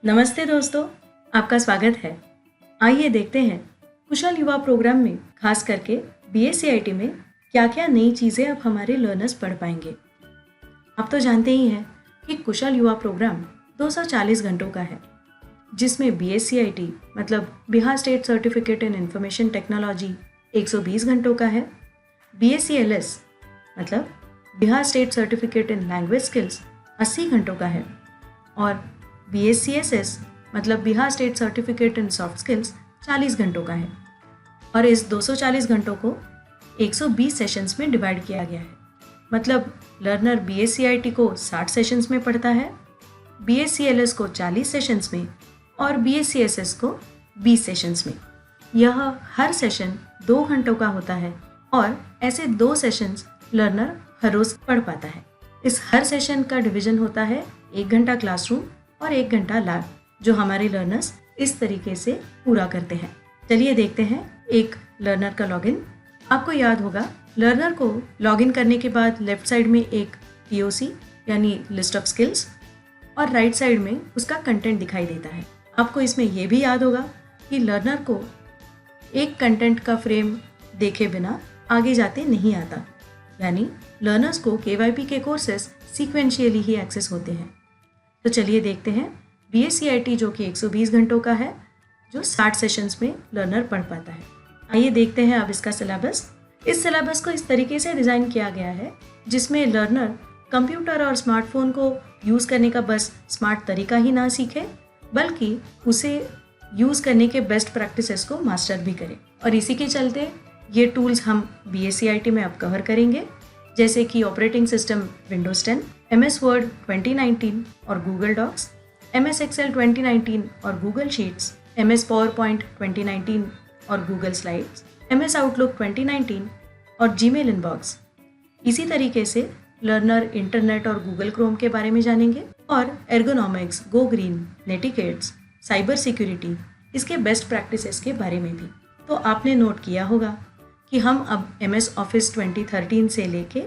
नमस्ते दोस्तों, आपका स्वागत है। आइए देखते हैं कुशल युवा प्रोग्राम में खास करके BSc में क्या क्या नई चीज़ें अब हमारे लर्नर्स पढ़ पाएंगे। आप तो जानते ही हैं कि कुशल युवा प्रोग्राम 240 घंटों का है, जिसमें BSc मतलब Bihar state certificate in information technology 120 घंटों का है, BSc LS मतलब Bihar state certificate in language skills 80 घंटों का है और BSc SS मतलब Bihar state certificate in soft skills 40 घंटों का है। और इस 240 घंटों को 120 सेशंस में डिवाइड किया गया है। मतलब लर्नर BSc को 60 सेशंस में पढ़ता है, BSc LS को 40 सेशंस में और BSc SS को 20 सेशंस में। यह हर सेशन 2 घंटों का होता है और ऐसे 2 सेशंस लर्नर हर रोज पढ़ पाता है। इस हर सेशन का डिवीजन होता है 1 घंटा क्लासरूम और 1 घंटा लैब, जो हमारे लर्नर्स इस तरीके से पूरा करते हैं। चलिए देखते हैं एक लर्नर का लॉगिन। आपको याद होगा, लर्नर को लॉगिन करने के बाद लेफ्ट साइड में एक POC यानी लिस्ट ऑफ स्किल्स और राइट साइड में उसका कंटेंट दिखाई देता है। आपको इसमें यह भी याद होगा कि लर्नर को एक कंटेंट का फ्रेम देखे बिना आगे जाते नहीं आता, यानी लर्नर्स को KYP के कोर्सेस सीक्वेंशियली ही एक्सेस होते हैं। तो चलिए देखते हैं BSc जो कि 120 घंटों का है, जो 60 सेशंस में लर्नर पढ़ पाता है। आइए देखते हैं अब इसका सिलेबस। इस सिलेबस को इस तरीके से डिज़ाइन किया गया है जिसमें लर्नर कंप्यूटर और स्मार्टफोन को यूज़ करने का बस स्मार्ट तरीका ही ना सीखे, बल्कि उसे यूज़ करने के बेस्ट प्रैक्टिसेस को मास्टर भी करे। और इसी के चलते ये टूल्स हम BSc में अब कवर करेंगे, जैसे कि operating system Windows 10, MS word 2019 और गूगल डॉक्स, MS एक्सेल 2019 और गूगल शीट्स, MS पावरपॉइंट 2019 और गूगल स्लाइड्स, MS आउटलुक 2019 और जीमेल इनबॉक्स। इसी तरीके से लर्नर इंटरनेट और गूगल क्रोम के बारे में जानेंगे और ergonomics, go green, netiquettes, cyber security, इसके बेस्ट प्रैक्टिसेस के बारे में भी। तो आपने नोट किया होगा कि हम अब MS ऑफिस 2013 से लेके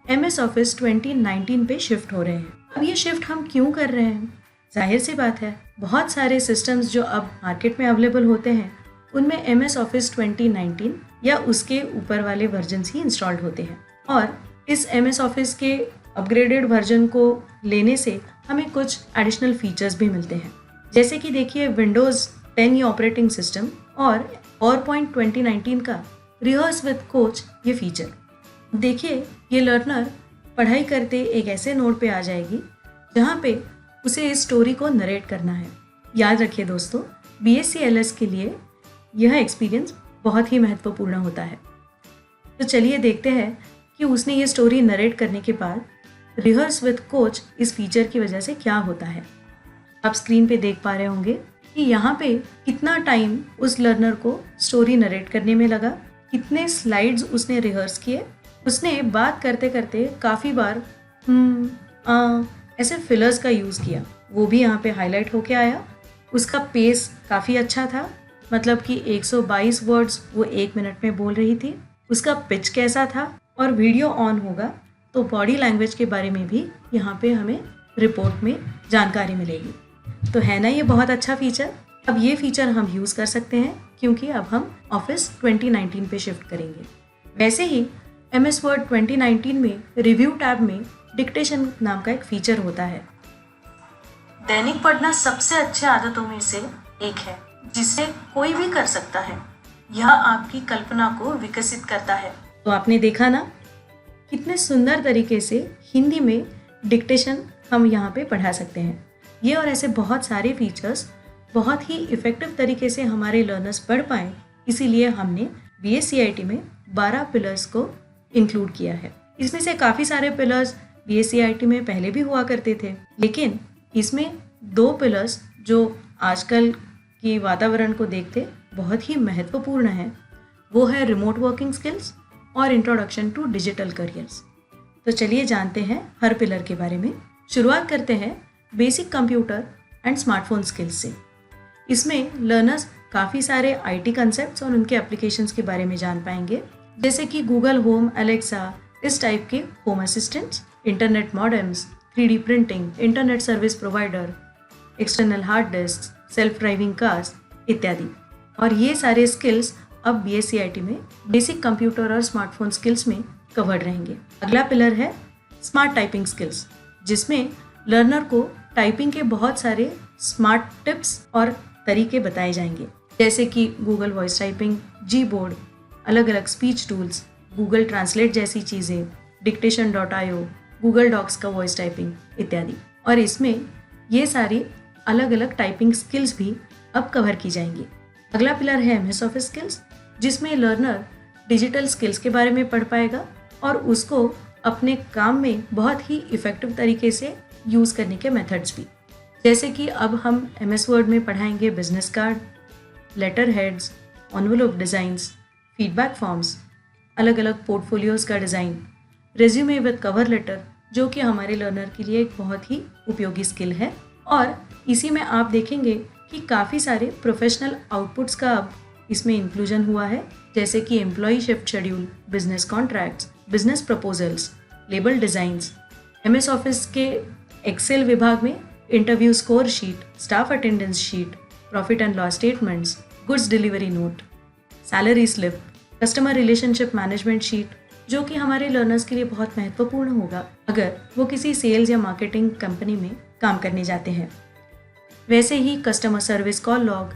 MS ऑफिस 2019 पे शिफ्ट हो रहे हैं। अब ये शिफ्ट हम क्यों कर रहे हैं? जाहिर सी बात है, बहुत सारे सिस्टम्स जो अब मार्केट में अवेलेबल होते हैं उनमें MS ऑफिस 2019 या उसके ऊपर वाले वर्जन्स ही इंस्टॉल्ड होते हैं और इस MS ऑफिस के अपग्रेडेड वर्जन को लेने से हमें कुछ एडिशनल फीचर्स भी मिलते हैं। जैसे कि देखिए, विंडोज़ 10 ये ऑपरेटिंग सिस्टम और पावरपॉइंट 2019 का रिहर्स विद कोच ये फीचर। देखिए, ये लर्नर पढ़ाई करते एक ऐसे नोड पे आ जाएगी जहाँ पे उसे इस स्टोरी को नरेट करना है। याद रखिए दोस्तों, BSc LS के लिए यह एक्सपीरियंस बहुत ही महत्वपूर्ण होता है। तो चलिए देखते हैं कि उसने ये स्टोरी नरेट करने के बाद रिहर्स विद कोच इस फीचर की वजह से क्या होता है। आप स्क्रीन पे देख पा रहे होंगे कि यहाँ पे कितना टाइम उस लर्नर को स्टोरी नरेट करने में लगा, कितने स्लाइड्स उसने रिहर्स किए। उसने बात करते करते काफ़ी बार ऐसे फिलर्स का यूज़ किया, वो भी यहाँ पे हाईलाइट होके आया। उसका पेस काफ़ी अच्छा था, मतलब कि 122 वर्ड्स वो 1 मिनट में बोल रही थी। उसका पिच कैसा था, और वीडियो ऑन होगा तो बॉडी लैंग्वेज के बारे में भी यहाँ पे हमें रिपोर्ट में जानकारी मिलेगी। तो है ना ये बहुत अच्छा फीचर। अब ये फीचर हम यूज़ कर सकते हैं क्योंकि अब हम ऑफिस 2019 पे शिफ्ट करेंगे। वैसे ही MS वर्ड 2019 में रिव्यू टैब में डिक्टेशन नाम का एक फीचर होता है। दैनिक पढ़ना सबसे अच्छे आदतों में से एक है जिसे कोई भी कर सकता है। यह आपकी कल्पना को विकसित करता है। तो आपने देखा ना, कितने सुंदर तरीके से हिंदी में डिक्टेशन हम यहाँ पे पढ़ा सकते हैं। ये और ऐसे बहुत सारे फीचर्स बहुत ही इफ़ेक्टिव तरीके से हमारे लर्नर्स पढ़ पाएँ, इसीलिए हमने BSc में 12 पिलर्स को इंक्लूड किया है। इसमें से काफ़ी सारे पिलर्स BSc में पहले भी हुआ करते थे, लेकिन इसमें 2 पिलर्स जो आजकल की वातावरण को देखते बहुत ही महत्वपूर्ण है, वो है रिमोट वर्किंग स्किल्स और इंट्रोडक्शन टू डिजिटल करियर्स। तो चलिए जानते हैं हर पिलर के बारे में। शुरुआत करते हैं basic computer and smartphone skills से। इसमें लर्नर्स काफ़ी सारे IT कंसेप्ट्स और उनके एप्लीकेशंस के बारे में जान पाएंगे, जैसे कि गूगल होम, एलेक्सा, इस टाइप के home assistants, internet modems, 3D printing, internet service provider, external hard disk, self driving cars इत्यादि। और ये सारे स्किल्स अब BSc में बेसिक कंप्यूटर और स्मार्टफोन स्किल्स में कवर्ड रहेंगे। अगला पिलर है स्मार्ट टाइपिंग स्किल्स, जिसमें लर्नर को टाइपिंग के बहुत सारे स्मार्ट टिप्स और तरीके बताए जाएंगे, जैसे कि गूगल वॉइस टाइपिंग, Gboard, अलग अलग स्पीच टूल्स, गूगल ट्रांसलेट जैसी चीज़ें, dictation.io, गूगल डॉक्स का वॉइस टाइपिंग इत्यादि। और इसमें ये सारी अलग अलग टाइपिंग स्किल्स भी अब कवर की जाएंगी। अगला पिलर है MS ऑफिस स्किल्स, जिसमें लर्नर डिजिटल स्किल्स के बारे में पढ़ पाएगा और उसको अपने काम में बहुत ही इफ़ेक्टिव तरीके से यूज़ करने के मेथड्स भी, जैसे कि अब हम MS वर्ड में पढ़ाएंगे business card, letter heads, envelope designs, feedback forms, अलग अलग पोर्टफोलियोज़ का design, resume with cover letter, जो कि हमारे लर्नर के लिए एक बहुत ही उपयोगी स्किल है। और इसी में आप देखेंगे कि काफ़ी सारे प्रोफेशनल आउटपुट्स का अब इसमें इंक्लूजन हुआ है, जैसे कि employee shift schedule, business contracts, business proposals, label designs, MS office के एक्सेल विभाग में interview score sheet, staff attendance sheet, profit and loss statements, goods delivery note, salary slip, customer relationship management sheet, जो कि हमारे learners के लिए बहुत महत्वपूर्ण होगा अगर वो किसी सेल्स या मार्केटिंग कंपनी में काम करने जाते हैं। वैसे ही कस्टमर सर्विस कॉल लॉग,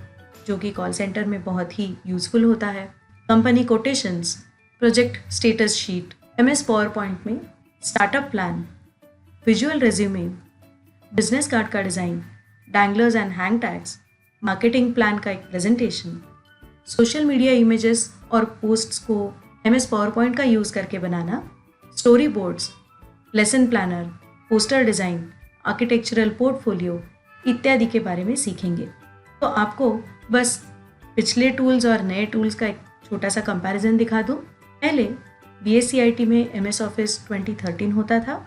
जो कि कॉल सेंटर में बहुत ही यूज़फुल होता है, company quotations, project status sheet, MS PowerPoint में startup plan, visual resume, business card का design, danglers and hang tags, marketing plan का एक प्रेजेंटेशन, सोशल मीडिया इमेजेस और पोस्ट्स को MS पावरपॉइंट का यूज़ करके बनाना, storyboards, lesson planner, poster design, architectural portfolio इत्यादि के बारे में सीखेंगे। तो आपको बस पिछले टूल्स और नए टूल्स का एक छोटा सा कंपैरिजन दिखा दूँ। पहले BSc में MS ऑफिस 2013 होता था,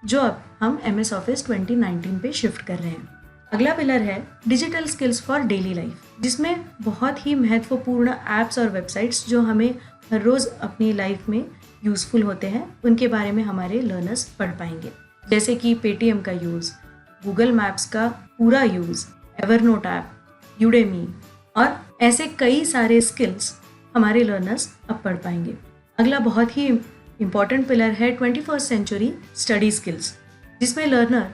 जो अब हम MS ऑफिस 2019 पे शिफ्ट कर रहे हैं। अगला पिलर है digital skills for daily life, जिसमें बहुत ही महत्वपूर्ण ऐप्स और वेबसाइट्स जो हमें हर रोज़ अपनी लाइफ में यूज़फुल होते हैं, उनके बारे में हमारे लर्नर्स पढ़ पाएंगे, जैसे कि Paytm का यूज़, गूगल मैप्स का पूरा यूज़, एवरनोट ऐप, यूडेमी और ऐसे कई सारे स्किल्स हमारे लर्नर्स अब पढ़ पाएंगे। अगला बहुत ही इम्पॉर्टेंट पिलर है 21st सेंचुरी स्टडी स्किल्स, जिसमें लर्नर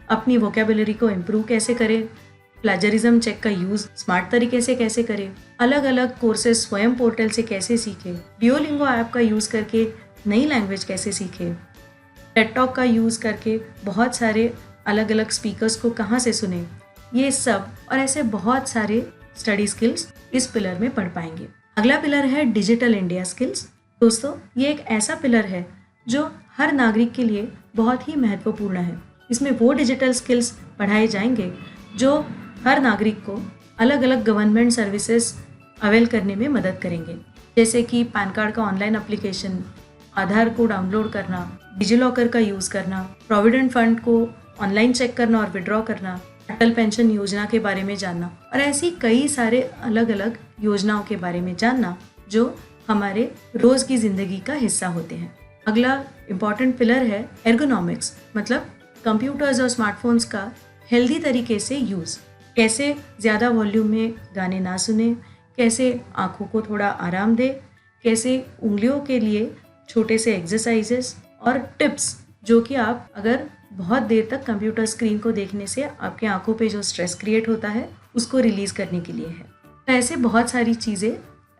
अपनी वोकेबुलरी को इम्प्रूव कैसे करे, प्लेजरिज्म चेक का यूज़ स्मार्ट तरीके से कैसे करे, अलग अलग कोर्सेज स्वयं पोर्टल से कैसे सीखे, डिओलिंगो ऐप का यूज़ करके नई लैंग्वेज कैसे सीखे, टेड टॉक का यूज़ करके बहुत सारे अलग अलग स्पीकर्स को कहाँ से सुने, ये सब और ऐसे बहुत सारे स्टडी स्किल्स इस पिलर में पढ़ पाएंगे। अगला पिलर है डिजिटल इंडिया स्किल्स। दोस्तों, ये एक ऐसा पिलर है जो हर नागरिक के लिए बहुत ही महत्वपूर्ण है। इसमें वो डिजिटल स्किल्स पढ़ाए जाएंगे जो हर नागरिक को अलग अलग गवर्नमेंट सर्विसेज अवेल करने में मदद करेंगे, जैसे कि पैन कार्ड का ऑनलाइन एप्लीकेशन, आधार को डाउनलोड करना, डिजिलॉकर का यूज़ करना, प्रोविडेंट फंड को ऑनलाइन चेक करना और विड्रॉ करना, अटल पेंशन योजना के बारे में जानना और ऐसी कई सारे अलग अलग योजनाओं के बारे में जानना जो हमारे रोज़ की ज़िंदगी का हिस्सा होते हैं। अगला इम्पॉर्टेंट पिलर है एर्गोनॉमिक्स, मतलब कंप्यूटर्स और स्मार्टफोन्स का हेल्दी तरीके से यूज़, कैसे ज़्यादा वॉल्यूम में गाने ना सुने, कैसे आँखों को थोड़ा आराम दे, कैसे उंगलियों के लिए छोटे से एक्सरसाइजेस और टिप्स, जो कि आप अगर बहुत देर तक कंप्यूटर स्क्रीन को देखने से आपके आंखों पे जो स्ट्रेस क्रिएट होता है उसको रिलीज़ करने के लिए है। तो ऐसे बहुत सारी चीज़ें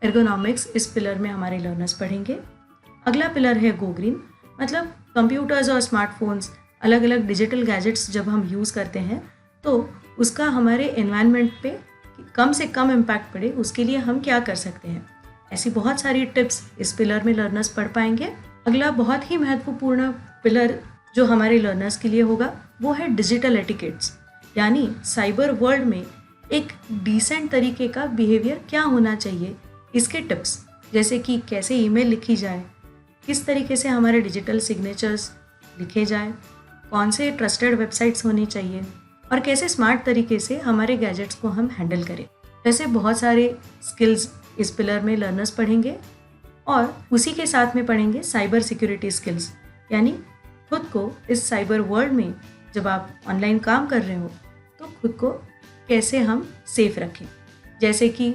एर्गोनॉमिक्स इस पिलर में हमारे लर्नर्स पढ़ेंगे। अगला पिलर है गो ग्रीन, मतलब कंप्यूटर्स और स्मार्टफोन्स, अलग अलग डिजिटल गैजेट्स जब हम यूज़ करते हैं तो उसका हमारे एनवायरनमेंट पे कम से कम इम्पैक्ट पड़े, उसके लिए हम क्या कर सकते हैं। ऐसी बहुत सारी टिप्स इस पिलर में लर्नर्स पढ़ पाएंगे। अगला बहुत ही महत्वपूर्ण पिलर जो हमारे लर्नर्स के लिए होगा वो है डिजिटल एटिकेट्स, यानी साइबर वर्ल्ड में एक डिसेंट तरीके का बिहेवियर क्या होना चाहिए, इसके टिप्स, जैसे कि कैसे ईमेल लिखी जाए, किस तरीके से हमारे डिजिटल सिग्नेचर्स लिखे जाए, कौन से ट्रस्टेड वेबसाइट्स होनी चाहिए और कैसे स्मार्ट तरीके से हमारे गैजेट्स को हम हैंडल करें। ऐसे बहुत सारे स्किल्स इस पिलर में लर्नर्स पढ़ेंगे और उसी के साथ में पढ़ेंगे साइबर सिक्योरिटी स्किल्स, यानी खुद को इस साइबर वर्ल्ड में जब आप ऑनलाइन काम कर रहे हो तो खुद को कैसे हम सेफ रखें, जैसे कि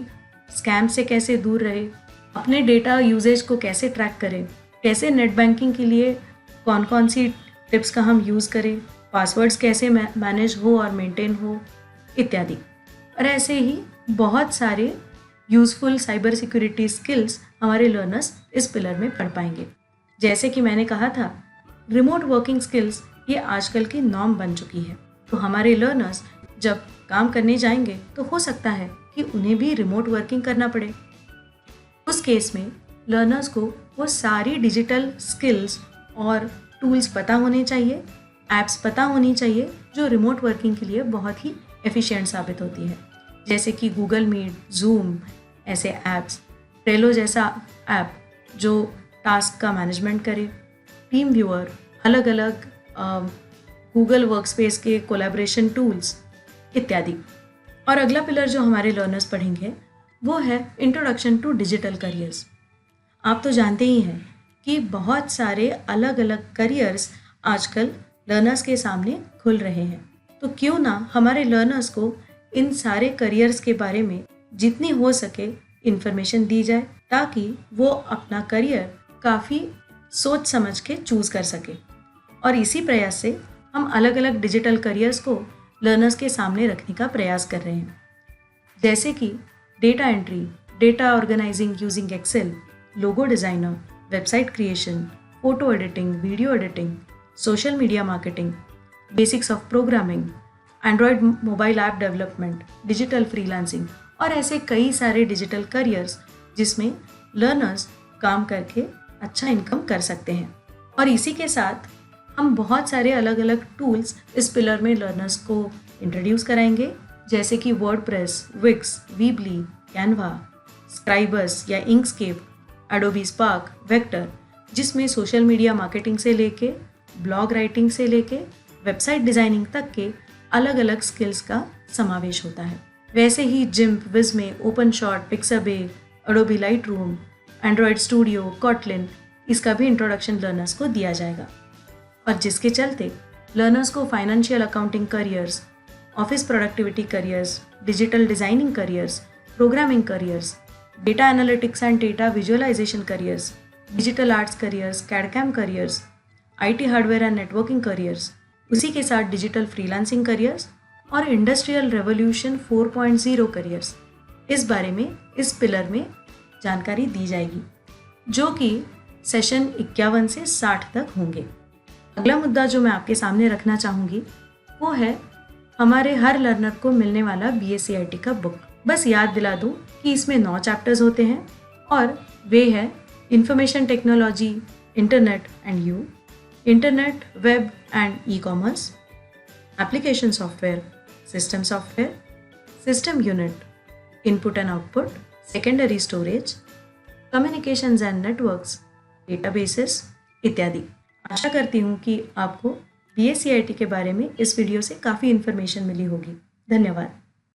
स्कैम से कैसे दूर रहे, अपने डेटा यूजेज को कैसे ट्रैक करें, कैसे नेट बैंकिंग के लिए कौन कौन सी टिप्स का हम यूज़ करें, पासवर्ड्स कैसे मैनेज हो और मेंटेन हो इत्यादि। और ऐसे ही बहुत सारे यूज़फुल साइबर सिक्योरिटी स्किल्स हमारे लर्नर्स इस पिलर में पढ़ पाएंगे। जैसे कि मैंने कहा था, रिमोट वर्किंग स्किल्स ये आजकल की नॉर्म बन चुकी है। तो हमारे लर्नर्स जब काम करने जाएंगे तो हो सकता है कि उन्हें भी रिमोट वर्किंग करना पड़े। उस केस में लर्नर्स को वो सारी डिजिटल स्किल्स और टूल्स पता होने चाहिए, ऐप्स पता होनी चाहिए जो रिमोट वर्किंग के लिए बहुत ही एफिशिएंट साबित होती है, जैसे कि गूगल मीट, जूम ऐसे ऐप्स, ट्रेलो जैसा ऐप जो टास्क का मैनेजमेंट करे, टीम व्यूअर, अलग अलग गूगल वर्कस्पेस के कोलैबोरेशन टूल्स इत्यादि। और अगला पिलर जो हमारे लर्नर्स पढ़ेंगे वो है इंट्रोडक्शन टू डिजिटल करियर्स। आप तो जानते ही हैं कि बहुत सारे अलग अलग करियर्स आजकल लर्नर्स के सामने खुल रहे हैं, तो क्यों ना हमारे लर्नर्स को इन सारे करियर्स के बारे में जितनी हो सके इन्फॉर्मेशन दी जाए, ताकि वो अपना करियर काफ़ी सोच समझ के चूज़ कर सके। और इसी प्रयास से हम अलग अलग डिजिटल करियर्स को लर्नर्स के सामने रखने का प्रयास कर रहे हैं, जैसे कि data entry, data organising using Excel, logo designer, website creation, photo editing, video editing, social media marketing, basics of programming, Android mobile app development, digital freelancing और ऐसे कई सारे डिजिटल करियर्स जिसमें लर्नर्स काम करके अच्छा इनकम कर सकते हैं। और इसी के साथ हम बहुत सारे अलग अलग टूल्स इस पिलर में लर्नर्स को इंट्रोड्यूस कराएंगे, जैसे कि WordPress, Wix, Weebly, Canva, Scribus या इंकस्केप, एडोबी स्पार्क, वेक्टर, जिसमें सोशल मीडिया मार्केटिंग से लेके ब्लॉग राइटिंग से लेके वेबसाइट डिज़ाइनिंग तक के अलग अलग स्किल्स का समावेश होता है। वैसे ही GIMP, Visme, OpenShot, Pixabay, Adobe Lightroom, Android Studio, Kotlin, इसका भी इंट्रोडक्शन लर्नर्स को दिया जाएगा, और जिसके चलते लर्नर्स को financial accounting careers, office productivity careers, digital designing careers, programming careers, data analytics and data visualisation careers, digital arts careers, CAD CAM careers, IT hardware and networking careers, उसी के साथ डिजिटल फ्रीलांसिंग करियर्स और industrial revolution 4.0 careers, इस बारे में इस pillar में जानकारी दी जाएगी, जो कि सेशन 51 से 60 तक होंगे। अगला मुद्दा जो मैं आपके सामने रखना चाहूँगी वो है हमारे हर लर्नर को मिलने वाला BSc का बुक। बस याद दिला दूँ कि इसमें 9 चैप्टर्स होते हैं और वे है information technology, internet and you, internet, web and e-commerce, application software, system software, system unit, input and output, secondary storage, communications and networks, databases इत्यादि। आशा करती हूँ कि आपको BSc IT के बारे में इस वीडियो से काफ़ी इन्फॉर्मेशन मिली होगी। धन्यवाद।